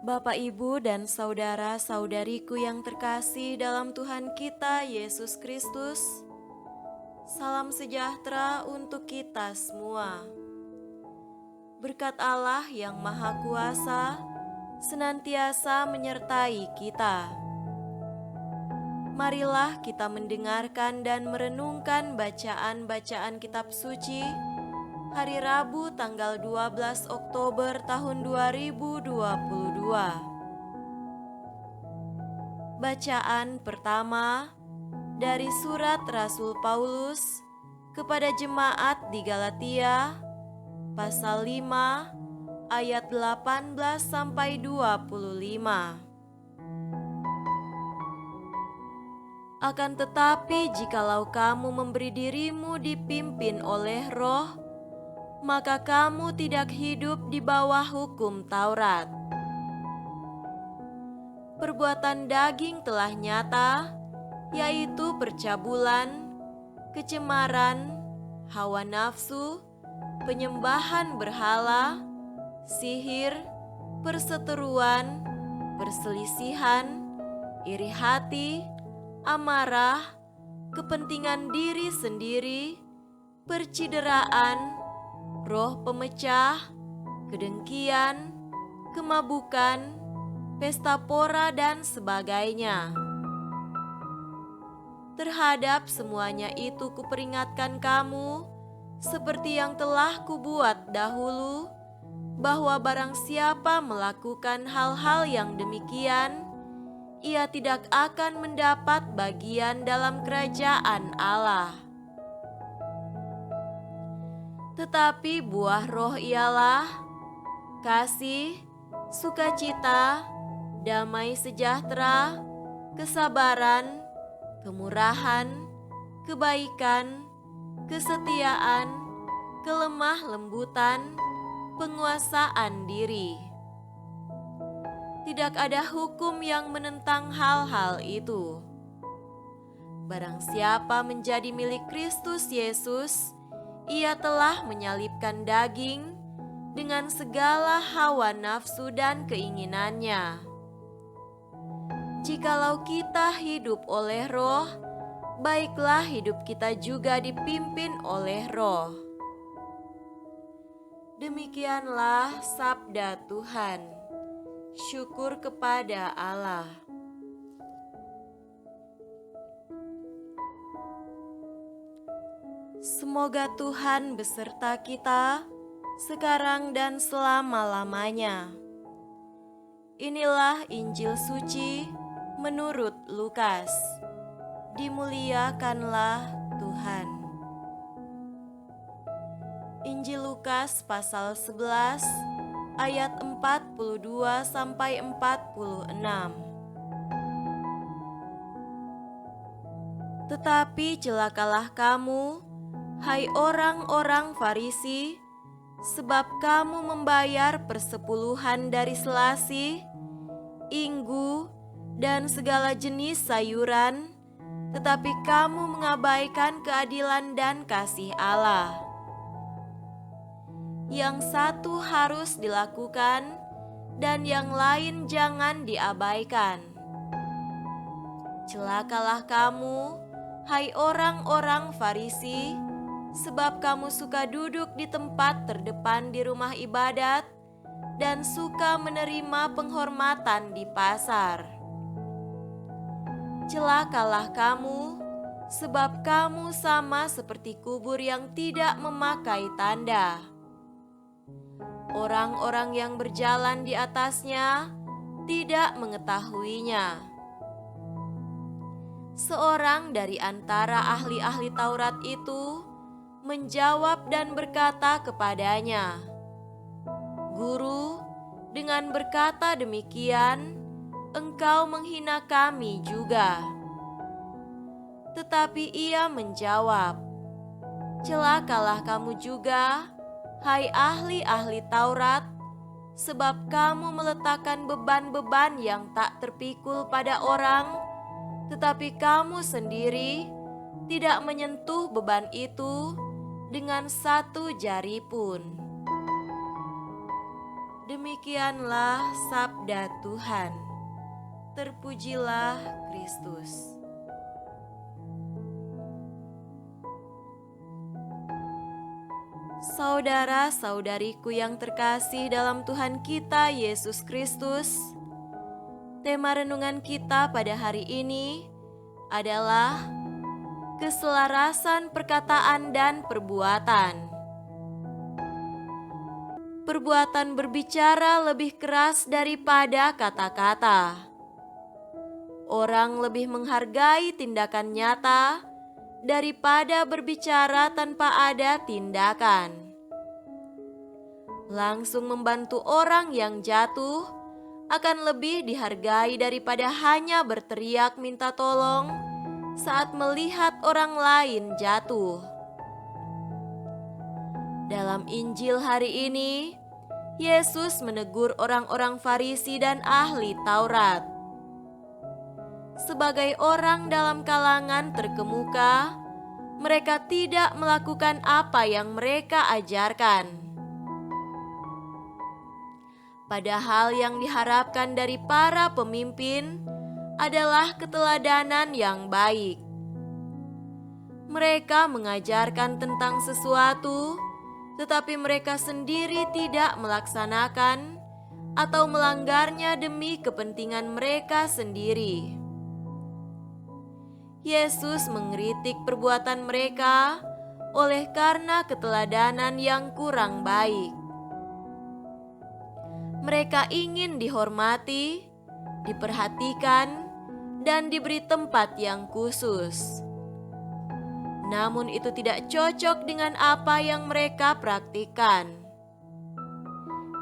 Bapak, Ibu, dan saudara-saudariku yang terkasih dalam Tuhan kita Yesus Kristus, salam sejahtera untuk kita semua. Berkat Allah yang Maha Kuasa senantiasa menyertai kita. Marilah kita mendengarkan dan merenungkan bacaan-bacaan kitab suci hari Rabu tanggal 12 Oktober tahun 2022. Bacaan pertama dari surat Rasul Paulus kepada jemaat di Galatia, pasal 5 ayat 18 sampai 25. Akan tetapi jikalau kamu memberi dirimu dipimpin oleh Roh, maka kamu tidak hidup di bawah hukum Taurat. Perbuatan daging telah nyata, yaitu percabulan, kecemaran, hawa nafsu, penyembahan berhala, sihir, perseteruan, perselisihan, iri hati, amarah, kepentingan diri sendiri, percideraan, roh pemecah, kedengkian, kemabukan, pesta pora, dan sebagainya. Terhadap semuanya itu kuperingatkan kamu, seperti yang telah kubuat dahulu, bahwa barang siapa melakukan hal-hal yang demikian, ia tidak akan mendapat bagian dalam kerajaan Allah. Tetapi buah roh ialah kasih, sukacita, damai sejahtera, kesabaran, kemurahan, kebaikan, kesetiaan, kelemah lembutan, penguasaan diri. Tidak ada hukum yang menentang hal-hal itu. Barang siapa menjadi milik Kristus Yesus, ia telah menyalibkan daging dengan segala hawa nafsu dan keinginannya. Jikalau kita hidup oleh Roh, baiklah hidup kita juga dipimpin oleh Roh. Demikianlah sabda Tuhan. Syukur kepada Allah. Semoga Tuhan beserta kita sekarang dan selama-lamanya. Inilah Injil suci menurut Lukas. Dimuliakanlah Tuhan. Injil Lukas pasal 11 ayat 42 sampai 46. Tetapi celakalah kamu, hai orang-orang Farisi, sebab kamu membayar persepuluhan dari selasih, inggu, dan segala jenis sayuran, tetapi kamu mengabaikan keadilan dan kasih Allah. Yang satu harus dilakukan, dan yang lain jangan diabaikan. Celakalah kamu, hai orang-orang Farisi, sebab kamu suka duduk di tempat terdepan di rumah ibadat dan suka menerima penghormatan di pasar. Celakalah kamu, sebab kamu sama seperti kubur yang tidak memakai tanda. Orang-orang yang berjalan di atasnya tidak mengetahuinya. Seorang dari antara ahli-ahli Taurat itu menjawab dan berkata kepadanya, "Guru, dengan berkata demikian, engkau menghina kami juga." Tetapi ia menjawab, "Celakalah kamu juga, hai ahli-ahli Taurat, sebab kamu meletakkan beban-beban yang tak terpikul pada orang, tetapi kamu sendiri tidak menyentuh beban itu dengan satu jari pun." Demikianlah sabda Tuhan. Terpujilah Kristus. Saudara-saudariku yang terkasih dalam Tuhan kita Yesus Kristus, tema renungan kita pada hari ini adalah keselarasan perkataan dan perbuatan. Perbuatan berbicara lebih keras daripada kata-kata. Orang lebih menghargai tindakan nyata daripada berbicara tanpa ada tindakan. Langsung membantu orang yang jatuh akan lebih dihargai daripada hanya berteriak minta tolong saat melihat orang lain jatuh. Dalam Injil hari ini, Yesus menegur orang-orang Farisi dan ahli Taurat. Sebagai orang dalam kalangan terkemuka, mereka tidak melakukan apa yang mereka ajarkan. Padahal yang diharapkan dari para pemimpin adalah keteladanan yang baik. Mereka mengajarkan tentang sesuatu, tetapi mereka sendiri tidak melaksanakan atau melanggarnya demi kepentingan mereka sendiri. Yesus mengkritik perbuatan mereka oleh karena keteladanan yang kurang baik. Mereka ingin dihormati, diperhatikan, dan diberi tempat yang khusus. Namun itu tidak cocok dengan apa yang mereka praktikkan.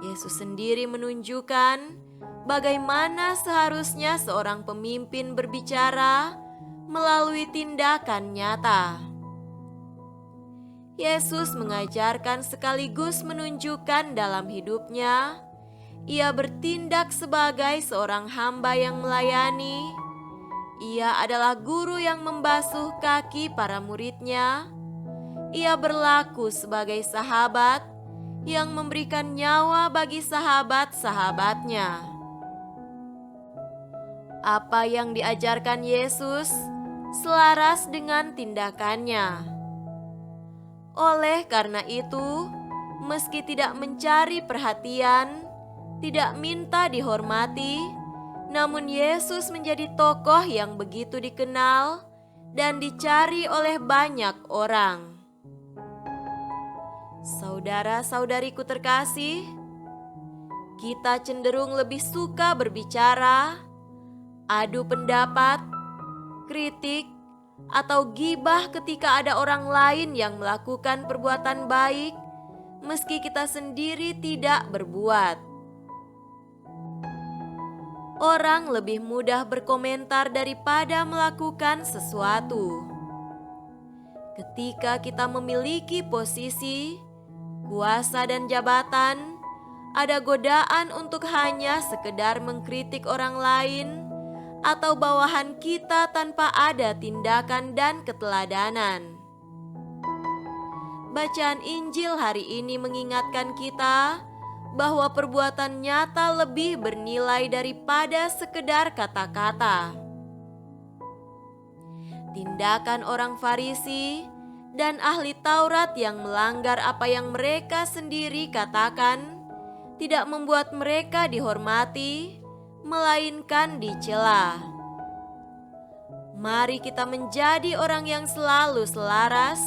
Yesus sendiri menunjukkan bagaimana seharusnya seorang pemimpin berbicara melalui tindakan nyata. Yesus mengajarkan sekaligus menunjukkan dalam hidupnya, ia bertindak sebagai seorang hamba yang melayani. Ia adalah guru yang membasuh kaki para muridnya. Ia berlaku sebagai sahabat yang memberikan nyawa bagi sahabat-sahabatnya. Apa yang diajarkan Yesus selaras dengan tindakannya. Oleh karena itu, meski tidak mencari perhatian, tidak minta dihormati, namun Yesus menjadi tokoh yang begitu dikenal dan dicari oleh banyak orang. Saudara-saudariku terkasih, kita cenderung lebih suka berbicara, adu pendapat, kritik, atau gibah ketika ada orang lain yang melakukan perbuatan baik, meski kita sendiri tidak berbuat. Orang lebih mudah berkomentar daripada melakukan sesuatu. Ketika kita memiliki posisi, kuasa, dan jabatan, ada godaan untuk hanya sekedar mengkritik orang lain atau bawahan kita tanpa ada tindakan dan keteladanan. Bacaan Injil hari ini mengingatkan kita bahwa perbuatan nyata lebih bernilai daripada sekedar kata-kata. Tindakan orang Farisi dan ahli Taurat yang melanggar apa yang mereka sendiri katakan tidak membuat mereka dihormati, melainkan dicela. Mari kita menjadi orang yang selalu selaras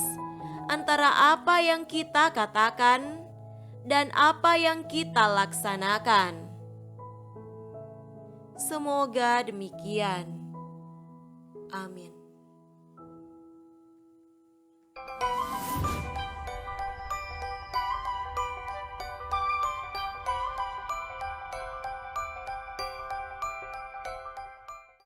antara apa yang kita katakan dan apa yang kita laksanakan. Semoga demikian. Amin.